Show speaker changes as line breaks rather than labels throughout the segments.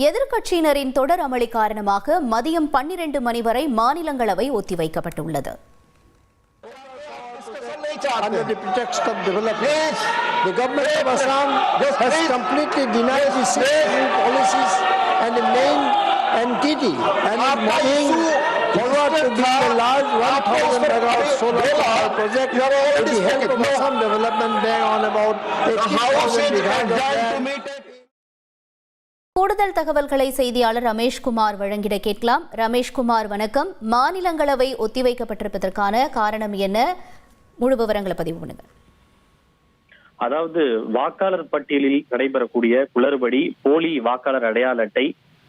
எதிர்க்கட்சியினரின் தொடர் அமளி காரணமாக மதியம் 12 மணி வரை மாநிலங்களவை ஒத்திவைக்கப்பட்டுள்ளது.
Under the pretext of development, the government of Assam has completely denied the citizen policies and the main entity and is moving forward to build a large 1,000 megawatt solar power project with the help of Assam Development Bank on about 80,000 megawatt.
கூடுதல் தகவல்களை செய்தியாளர் ரமேஷ்குமார் வழங்கிட கேட்கலாம். ரமேஷ்குமார் வணக்கம். மாநிலங்களவை ஒத்திவைக்கப்பட்டிருப்பதற்கான காரணம் என்ன? முழு விவரங்களை பதிவு பண்ணுங்க.
அதாவது வாக்காளர் பட்டியலில் நடைபெறக்கூடிய குளறுபடி, போலி வாக்காளர் அடையாள அட்டை,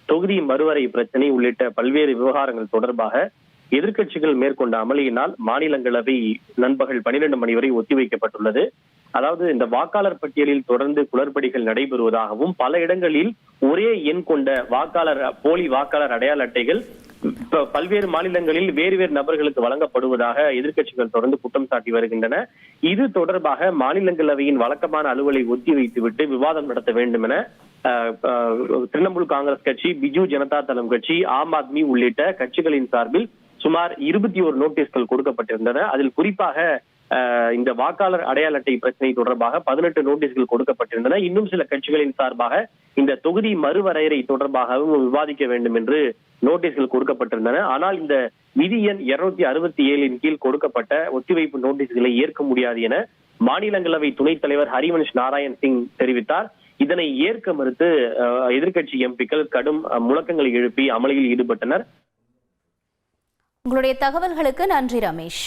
தொகுதி மறுவரை பிரச்சனை உள்ளிட்ட பல்வேறு விவகாரங்கள் தொடர்பாக எதிர்க்கட்சிகள் மேற்கொண்ட அமளியினால் மாநிலங்களவை நண்பகல் 12 மணி வரை ஒத்திவைக்கப்பட்டுள்ளது. அதாவது இந்த வாக்காளர் பட்டியலில் தொடர்ந்து குளறுபடிகள் நடைபெறுவதாகவும் பல இடங்களில் ஒரே எண் கொண்ட போலி வாக்காளர் அடையாள அட்டைகள் பல்வேறு மாநிலங்களில் வேறு வேறு நபர்களுக்கு வழங்கப்படுவதாக எதிர்க்கட்சிகள் தொடர்ந்து குற்றம் சாட்டி வருகின்றன. இது தொடர்பாக மாநிலங்களவையின் வழக்கமான அலுவலை ஒத்திவைத்துவிட்டு விவாதம் நடத்த வேண்டும் என திரிணாமுல் காங்கிரஸ் கட்சி, பிஜு ஜனதா தளம் கட்சி, ஆம் ஆத்மி உள்ளிட்ட கட்சிகளின் சார்பில் சுமார் 21 நோட்டீஸ்கள் கொடுக்கப்பட்டிருந்தன. அதில் குறிப்பாக இந்த வாக்காளர் அடையாள அட்டை பிரச்சனை தொடர்பாக 18 நோட்டீஸ்கள் கொடுக்கப்பட்டிருந்தன. இன்னும் சில கட்சிகளின் சார்பாக இந்த தொகுதி மறுவரையறை தொடர்பாகவும் விவாதிக்க வேண்டும் என்று நோட்டீஸ்கள் கொடுக்கப்பட்டிருந்தன. ஆனால் இந்த விதி எண் 267 கீழ் கொடுக்கப்பட்ட ஒத்திவைப்பு நோட்டீஸ்களை ஏற்க முடியாது என மாநிலங்களவை துணைத் தலைவர் ஹரிவன்ஷ் நாராயண் சிங் தெரிவித்தார். இதனை ஏற்க மறுத்து எதிர்க்கட்சி எம்பிக்கள் கடும் முழக்கங்களை எழுப்பி அமளியில் ஈடுபட்டனர்.
உங்களுடைய தகவல்களுக்கு நன்றி ரமேஷ்.